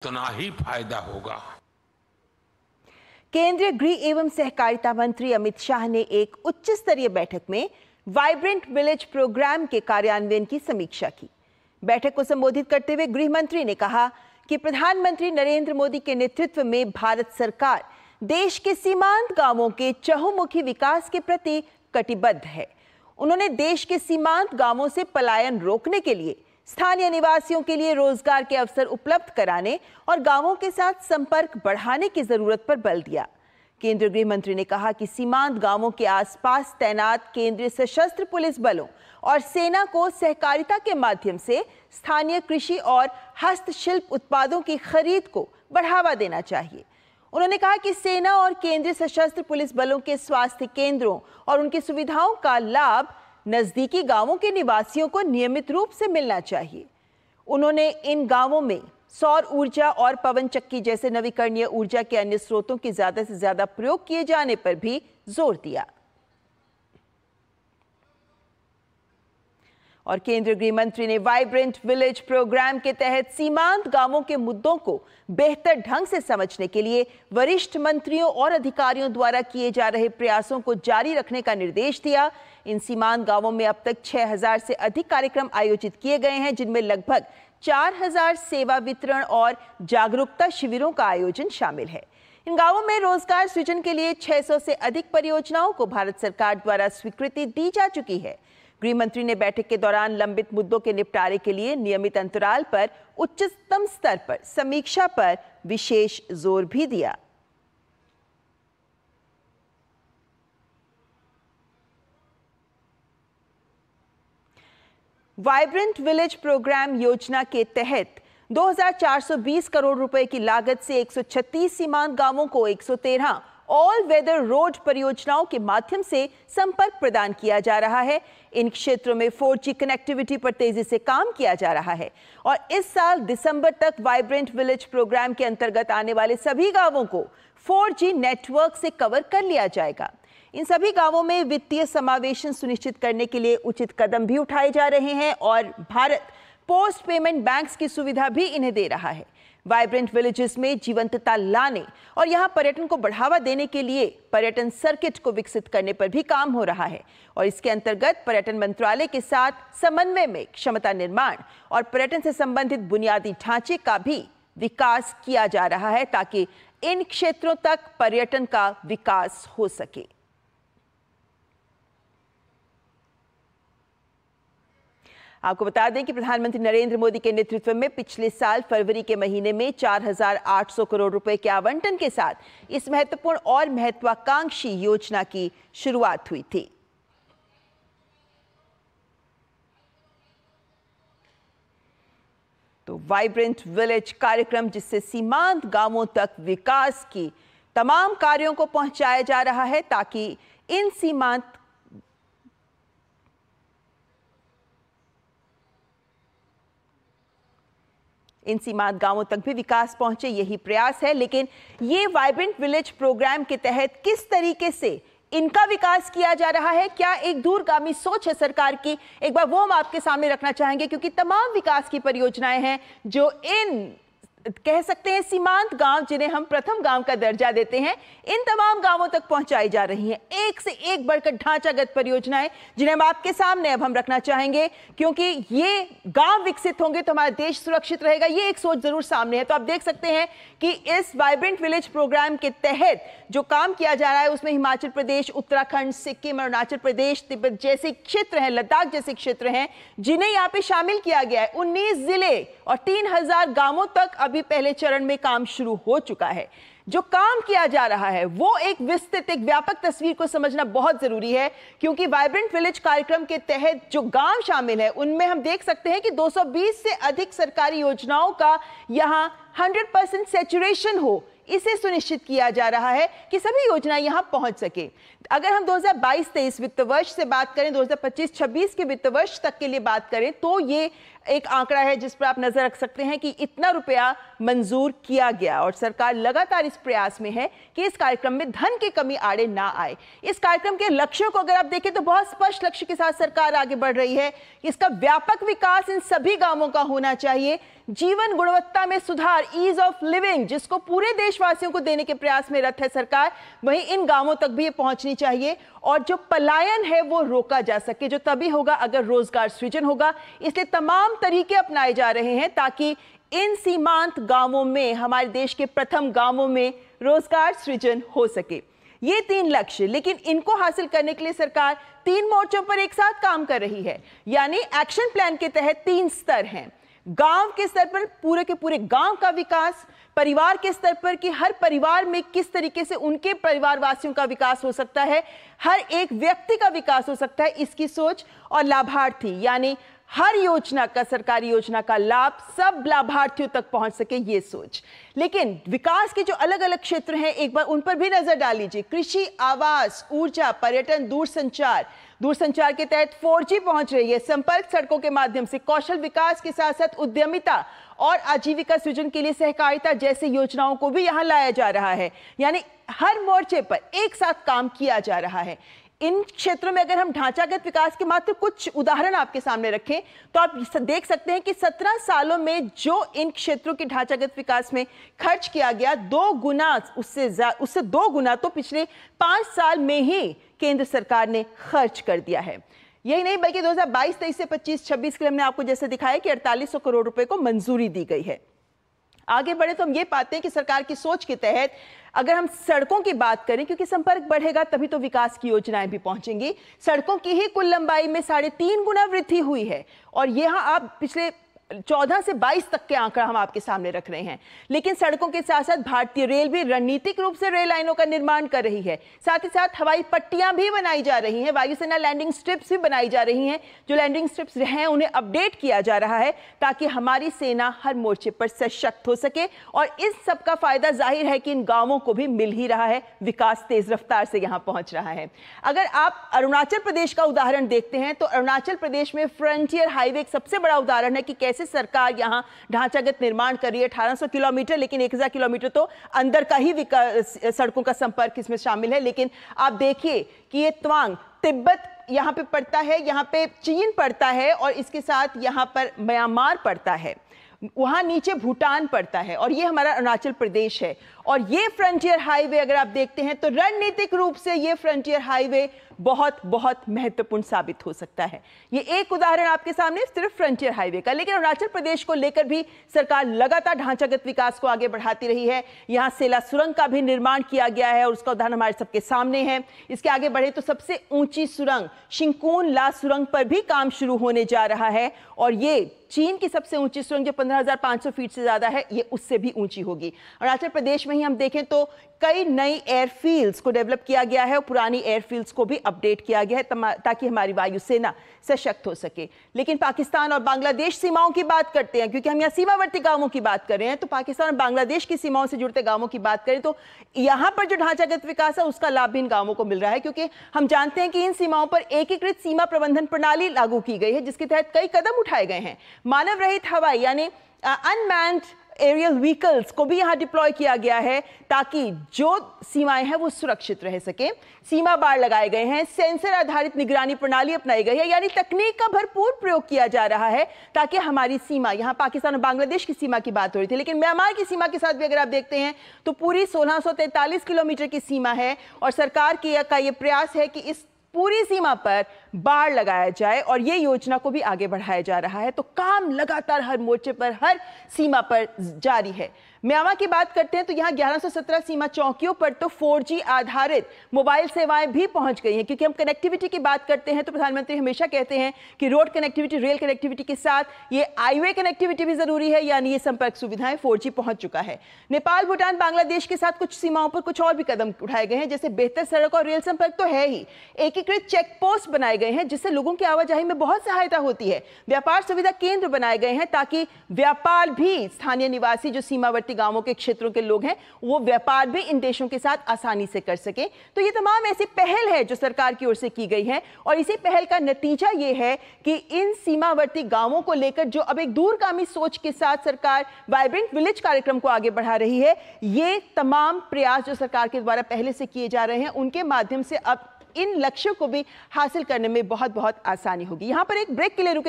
उतना ही फायदा होगा। केंद्रीय गृह एवं सहकारिता मंत्री अमित शाह ने एक उच्च स्तरीय बैठक में वाइब्रेंट विलेज प्रोग्राम के कार्यान्वयन की समीक्षा की। बैठक को संबोधित करते हुए गृह मंत्री ने कहा कि प्रधानमंत्री नरेंद्र मोदी के नेतृत्व में भारत सरकार देश के सीमांत गांवों के चहुमुखी विकास के प्रति कटिबद्ध है। उन्होंने देश के सीमांत गांवों से पलायन रोकने के लिए स्थानीय निवासियों के लिए रोजगार के अवसर उपलब्ध कराने और गांवों के साथ संपर्क बढ़ाने की जरूरत पर बल दिया। केंद्रीय गृह मंत्री ने कहा कि सीमांत गांवों के आसपास तैनात केंद्रीय सशस्त्र पुलिस बलों और सेना को सहकारिता के माध्यम से स्थानीय कृषि और हस्तशिल्प उत्पादों की खरीद को बढ़ावा देना चाहिए। उन्होंने कहा कि सेना और केंद्रीय सशस्त्र पुलिस बलों के स्वास्थ्य केंद्रों और उनकी सुविधाओं का लाभ नजदीकी गांवों के निवासियों को नियमित रूप से मिलना चाहिए। उन्होंने इन गांवों में सौर ऊर्जा और पवन चक्की जैसे नवीकरणीय ऊर्जा के अन्य स्रोतों की ज्यादा से ज्यादा प्रयोग किए जाने पर भी जोर दिया। और केंद्रीय गृह मंत्री ने वाइब्रेंट विलेज प्रोग्राम के तहत सीमांत गांवों के मुद्दों को बेहतर ढंग से समझने के लिए वरिष्ठ मंत्रियों और अधिकारियों द्वारा किए जा रहे प्रयासों को जारी रखने का निर्देश दिया। इन सीमांत गांवों में अब तक 6000 से अधिक कार्यक्रम आयोजित किए गए हैं, जिनमें लगभग 4000 सेवा वितरण और जागरूकता शिविरों का आयोजन शामिल है। इन गांवों में रोजगार सृजन के लिए 600 से अधिक परियोजनाओं को भारत सरकार द्वारा स्वीकृति दी जा चुकी है। गृह मंत्री ने बैठक के दौरान लंबित मुद्दों के निपटारे के लिए नियमित अंतराल पर उच्चतम स्तर पर समीक्षा पर विशेष जोर भी दिया। वाइब्रेंट विलेज प्रोग्राम योजना के तहत 2420 करोड़ रुपए की लागत से 136 सीमांत गांवों को 113 ऑल वेदर रोड परियोजनाओं के माध्यम से संपर्क प्रदान किया जा रहा है। इन क्षेत्रों में 4G कनेक्टिविटी पर तेजी से काम किया जा रहा है और इस साल दिसंबर तक वाइब्रेंट विलेज प्रोग्राम के अंतर्गत आने वाले सभी गांवों को 4G नेटवर्क से कवर कर लिया जाएगा। इन सभी गांवों में वित्तीय समावेशन सुनिश्चित करने के लिए उचित कदम भी उठाए जा रहे हैं और भारत पोस्ट पेमेंट बैंक्स की सुविधा भी इन्हें दे रहा है। वाइब्रेंट विलेजेस में जीवंतता लाने और यहां पर्यटन को बढ़ावा देने के लिए पर्यटन सर्किट को विकसित करने पर भी काम हो रहा है और इसके अंतर्गत पर्यटन मंत्रालय के साथ समन्वय में क्षमता निर्माण और पर्यटन से संबंधित बुनियादी ढांचे का भी विकास किया जा रहा है ताकि इन क्षेत्रों तक पर्यटन का विकास हो सके। आपको बता दें कि प्रधानमंत्री नरेंद्र मोदी के नेतृत्व में पिछले साल फरवरी के महीने में 4800 करोड़ रुपए के आवंटन के साथ इस महत्वपूर्ण और महत्वाकांक्षी योजना की शुरुआत हुई थी। तो वाइब्रेंट विलेज कार्यक्रम जिससे सीमांत गांवों तक विकास की तमाम कार्यों को पहुंचाया जा रहा है ताकि इन सीमांत गांवों तक भी विकास पहुंचे, यही प्रयास है। लेकिन ये वाइब्रेंट विलेज प्रोग्राम के तहत किस तरीके से इनका विकास किया जा रहा है, क्या एक दूरगामी सोच है सरकार की, एक बार वो हम आपके सामने रखना चाहेंगे क्योंकि तमाम विकास की परियोजनाएं हैं जो इन कह सकते हैं सीमांत गांव जिन्हें हम प्रथम गांव का दर्जा देते हैं, इन तमाम गांवों तक पहुंचाई जा रही हैं। एक से एक बढ़कर ढांचागत परियोजनाएं जिन्हें हम आपके सामने अब हम रखना चाहेंगे क्योंकि ये गांव विकसित होंगे तो हमारा देश सुरक्षित रहेगा, ये एक सोच जरूर सामने है। तो आप देख सकते हैं कि इस वाइब्रेंट विलेज प्रोग्राम के तहत जो काम किया जा रहा है उसमें हिमाचल प्रदेश, उत्तराखंड, सिक्किम, अरुणाचल प्रदेश, तिब्बत जैसे क्षेत्र हैं, लद्दाख जैसे क्षेत्र हैं जिन्हें यहाँ पे शामिल किया गया है। 19 जिले और 3000 गांवों तक अभी पहले चरण में काम शुरू हो चुका है। जो काम किया जा रहा है वो एक विस्तृत, एक व्यापक तस्वीर को समझना बहुत जरूरी है क्योंकि वाइब्रेंट विलेज कार्यक्रम के तहत जो गांव शामिल है उनमें हम देख सकते हैं कि 220 से अधिक सरकारी योजनाओं का यहां 100% सैचुरेशन हो, इसे सुनिश्चित किया जा रहा है कि सभी योजनाएं यहां पहुंच सके। अगर हम 2022-23 वित्त वर्ष से बात करें, 2025-26 के वित्त वर्ष तक के लिए बात करें तो ये एक आंकड़ा है जिस पर आप नजर रख सकते हैं कि इतना रुपया मंजूर किया गया और सरकार लगातार इस प्रयास में है कि इस कार्यक्रम में धन की कमी आड़े ना आए। इस कार्यक्रम के लक्ष्यों को अगर आप देखें तो बहुत स्पष्ट लक्ष्य के साथ सरकार आगे बढ़ रही है। इसका व्यापक विकास इन सभी गांवों का होना चाहिए। जीवन गुणवत्ता में सुधार, ईज ऑफ लिविंग, जिसको पूरे देशवासियों को देने के प्रयास में रत है सरकार, वहीं इन गांवों तक भी ये पहुंचनी चाहिए और जो पलायन है वो रोका जा सके, जो तभी होगा अगर रोजगार सृजन होगा। इसलिए तमाम तरीके अपनाए जा रहे हैं ताकि इन सीमांत गांवों में, हमारे देश के प्रथम गांवों में रोजगार सृजन हो सके। ये 3 लक्ष्य, लेकिन इनको हासिल करने के लिए सरकार 3 मोर्चों पर एक साथ काम कर रही है। यानी एक्शन प्लान के तहत 3 स्तर हैं। गांव के स्तर पर पूरे के पूरे गांव का विकास, परिवार के स्तर पर कि हर परिवार में किस तरीके से उनके परिवार वासियों का विकास हो सकता है, हर एक व्यक्ति का विकास हो सकता है, इसकी सोच, और लाभार्थी यानी हर योजना का, सरकारी योजना का लाभ सब लाभार्थियों तक पहुंच सके, ये सोच। लेकिन विकास के जो अलग अलग क्षेत्र हैं एक बार उन पर भी नजर डाल लीजिए। कृषि, आवास, ऊर्जा, पर्यटन, दूरसंचार के तहत 4G पहुंच रही है। संपर्क सड़कों के माध्यम से कौशल विकास के साथ साथ उद्यमिता और आजीविका सृजन के लिए सहकारिता जैसे योजनाओं को भी यहां लाया जा रहा है। यानी हर मोर्चे पर एक साथ काम किया जा रहा है। इन क्षेत्रों में अगर हम ढांचागत विकास के मात्र कुछ उदाहरण आपके सामने रखें तो आप देख सकते हैं कि 17 सालों में जो इन क्षेत्रों के ढांचागत विकास में खर्च किया गया, 2 गुना, उससे 2 गुना तो पिछले 5 साल में ही केंद्र सरकार ने खर्च कर दिया है। यही नहीं बल्कि 2022-23 से 25-26 के लिए हमने आपको जैसे दिखाया कि 4800 करोड़ रुपए को मंजूरी दी गई है। आगे बढ़े तो हम ये पाते हैं कि सरकार की सोच के तहत अगर हम सड़कों की बात करें, क्योंकि संपर्क बढ़ेगा तभी तो विकास की योजनाएं भी पहुंचेंगी, सड़कों की ही कुल लंबाई में 3.5 गुना वृद्धि हुई है। और यहां आप पिछले 14 से 22 तक के आंकड़ा हम आपके सामने रख रहे हैं। लेकिन सड़कों के साथ साथ भारतीय रेल भी रणनीतिक रूप से रेल लाइनों का निर्माण कर रही है। साथ ही साथ हवाई पट्टियां भी बनाई जा रही हैं, वायुसेना लैंडिंग स्ट्रिप्स भी बनाई जा रही हैं। जो लैंडिंग स्ट्रिप्स हैं उन्हें अपडेट किया जा रहा है ताकि हमारी सेना हर मोर्चे पर सशक्त हो सके। और इस सब का फायदा जाहिर है कि इन गांवों को भी मिल ही रहा है, विकास तेज रफ्तार से यहां पहुंच रहा है। अगर आप अरुणाचल प्रदेश का उदाहरण देखते हैं तो अरुणाचल प्रदेश में फ्रंटियर हाईवे एक सबसे बड़ा उदाहरण है कि कैसे सरकार यहां ढांचागत निर्माण कर रही है। 1800 किलोमीटर, लेकिन 1000 किलोमीटर तो अंदर का ही सड़कों का संपर्क इसमें शामिल है। लेकिन आप देखिए कि ये तवांग, तिब्बत यहां पे पड़ता है, यहां पे चीन पड़ता है और इसके साथ यहां पर म्यांमार पड़ता है, वहां नीचे भूटान पड़ता है और ये हमारा अरुणाचल प्रदेश है। और ये फ्रंटियर हाईवे अगर आप देखते हैं तो रणनीतिक रूप से ये फ्रंटियर हाईवे बहुत बहुत महत्वपूर्ण साबित हो सकता है। ये एक उदाहरण आपके सामने सिर्फ फ्रंटियर हाईवे का, लेकिन अरुणाचल प्रदेश को लेकर भी सरकार लगातार ढांचागत विकास को आगे बढ़ाती रही है। यहां सेला सुरंग का भी निर्माण किया गया है और उसका उदाहरण हमारे सबके सामने है। इसके आगे बढ़े तो सबसे ऊंची सुरंग शिंकून ला सुरंग पर भी काम शुरू होने जा रहा है और ये चीन की सबसे ऊंची सुरंग जो 15,500 फीट से ज्यादा है, ये उससे भी ऊंची होगी। अरुणाचल प्रदेश में ही हम देखें तो कई नई एयरफील्ड्स को डेवलप किया गया है और पुरानी एयरफील्ड्स को भी अपडेट किया गया है ताकि हमारी वायुसेना सशक्त हो सके। लेकिन पाकिस्तान और बांग्लादेश सीमाओं की बात करते हैं, क्योंकि हम यहाँ सीमावर्ती गांवों की बात कर रहे हैं, तो पाकिस्तान और बांग्लादेश की सीमाओं से जुड़ते गांवों की बात करें तो यहाँ पर जो ढांचागत विकास है उसका लाभ भी इन गांवों को मिल रहा है, क्योंकि हम जानते हैं कि इन सीमाओं पर एकीकृत सीमा प्रबंधन प्रणाली लागू की गई है जिसके तहत कई कदम उठाए गए हैं। मानव रहित हवाई यानी अनमैन्ड एरियल व्हीकल्स को भी यहां डिप्लॉय किया गया है ताकि जो सीमाएं हैं वो सुरक्षित रह सके। सीमा बाड़ लगाए गए हैं, सेंसर आधारित निगरानी प्रणाली अपनाई गई है, यानी तकनीक का भरपूर प्रयोग किया जा रहा है ताकि हमारी सीमा, यहां पाकिस्तान और बांग्लादेश की सीमा की बात हो रही थी, लेकिन म्यांमार की सीमा के साथ भी अगर आप देखते हैं तो पूरी 1643 किलोमीटर की सीमा है और सरकार का यह प्रयास है कि इस पूरी सीमा पर बाड़ लगाया जाए और ये योजना को भी आगे बढ़ाया जा रहा है। तो काम लगातार हर मोर्चे पर, हर सीमा पर जारी है। म्यांमार की बात करते हैं तो यहाँ 1117 सीमा चौकियों पर तो 4G आधारित मोबाइल सेवाएं भी पहुंच गई हैं, क्योंकि हम कनेक्टिविटी की बात करते हैं तो प्रधानमंत्री हमेशा कहते हैं कि रोड कनेक्टिविटी, रेल कनेक्टिविटी के साथ ये हाईवे कनेक्टिविटी भी जरूरी है, यानी ये संपर्क सुविधाएं 4G पहुंच चुका है। नेपाल, भूटान, बांग्लादेश के साथ कुछ सीमाओं पर कुछ और भी कदम उठाए गए हैं, जैसे बेहतर सड़क और रेल संपर्क तो है ही, एकीकृत चेक पोस्ट बनाए गए हैं जिससे लोगों की आवाजाही में बहुत सहायता होती है। व्यापार सुविधा केंद्र बनाए गए हैं ताकि व्यापार भी स्थानीय निवासी जो सीमावर्ती सीमावर्ती गांवों के क्षेत्रों के लोग हैं वो व्यापार भी इन देशों के साथ आसानी से कर सके। तो ये तमाम ऐसी पहल है जो सरकार की ओर से की गई है और इसी पहल का नतीजा ये है कि इन सीमावर्ती गांवों को लेकर जो अब एक दूरगामी सोच के साथ सरकार वाइब्रेंट विलेज कार्यक्रम को आगे बढ़ा रही है, ये तमाम प्रयास जो सरकार के द्वारा पहले से किए जा रहे हैं उनके माध्यम से अब इन लक्ष्यों को भी हासिल करने में बहुत बहुत आसानी होगी। यहां पर एक ब्रेक के लिए रुके।